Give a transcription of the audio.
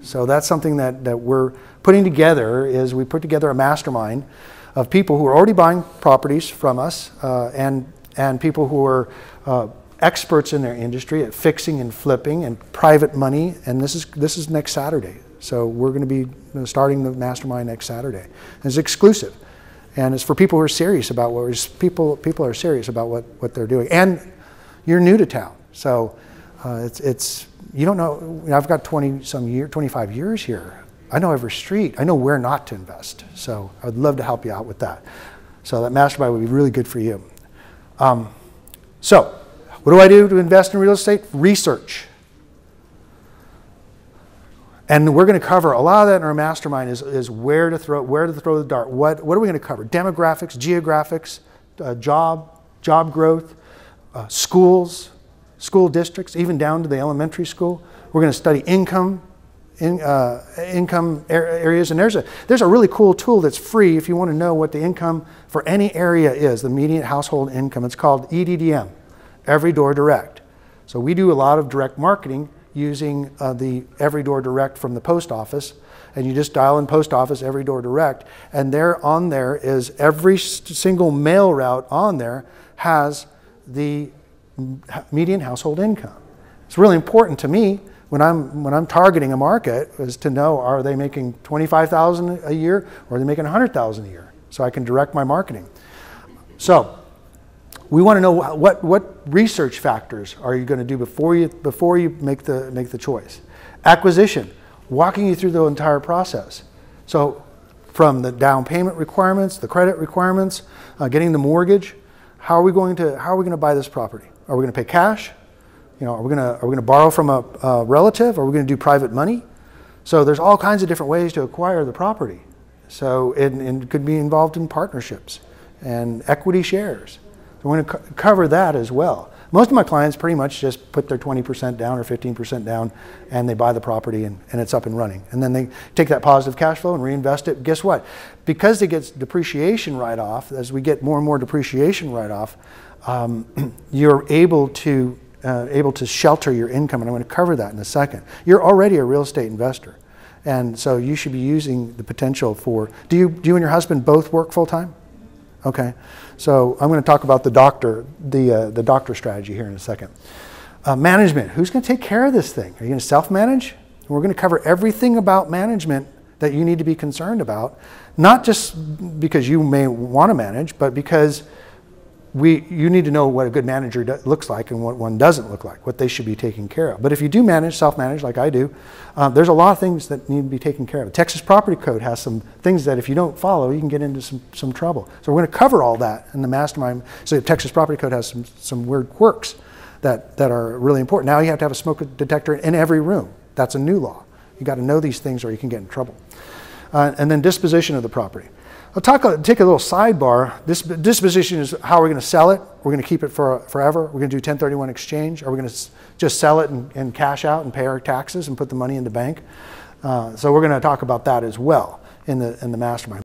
So that's something that we're putting together. Is we put together a mastermind of people who are already buying properties from us and people who are experts in their industry at fixing and flipping and private money. And this is next Saturday. So we're going to be starting the mastermind next Saturday. And it's exclusive, and it's for people who are serious about people are serious about what they're doing. And you're new to town, so it's you don't know. I've got 25 years here. I know every street. I know where not to invest. So I'd love to help you out with that. So that mastermind would be really good for you. So what do I do to invest in real estate? Research. And we're going to cover a lot of that in our mastermind is where to throw the dart. What are we going to cover? Demographics, geographics, job growth, schools, school districts, even down to the elementary school. We're going to study income areas. And there's a really cool tool that's free if you want to know what the income for any area is, the median household income. It's called EDDM, Every Door Direct. So we do a lot of direct marketing using the Every Door Direct from the post office, and you just dial in post office Every Door Direct, and on there is every single mail route on there has the median household income. It's really important to me when I'm targeting a market is to know, are they making $25,000 a year or are they making $100,000 a year, so I can direct my marketing. So we want to know what research factors are you going to do before you make the choice. Acquisition, walking you through the entire process. So from the down payment requirements, the credit requirements, getting the mortgage. How are we going to buy this property? Are we going to pay cash? Are we going to borrow from a relative? Are we going to do private money? So there's all kinds of different ways to acquire the property. So it could be involved in partnerships and equity shares. So we're going to cover that as well. Most of my clients pretty much just put their 20% down or 15% down and they buy the property and it's up and running. And then they take that positive cash flow and reinvest it. Guess what? Because they get depreciation write-off, as we get more and more depreciation write-off, you're able to shelter your income, and I'm going to cover that in a second. You're already a real estate investor, and so you should be using the potential for, do you and your husband both work full-time? Okay, so I'm going to talk about the doctor strategy here in a second. Management, who's going to take care of this thing? Are you going to self-manage? We're going to cover everything about management that you need to be concerned about, not just because you may want to manage, but because you need to know what a good manager looks like and what one doesn't look like, what they should be taking care of. But if you do manage, self-manage like I do, there's a lot of things that need to be taken care of. The Texas Property Code has some things that if you don't follow, you can get into some trouble. So we're going to cover all that in the mastermind. So the Texas Property Code has some weird quirks that are really important. Now you have to have a smoke detector in every room. That's a new law. You got to know these things or you can get in trouble. And then disposition of the property. I'll take a little sidebar. This disposition is how we're going to sell it. We're going to keep it forever. We're going to do 1031 exchange. Are we going to just sell it and cash out and pay our taxes and put the money in the bank? So we're going to talk about that as well in the mastermind.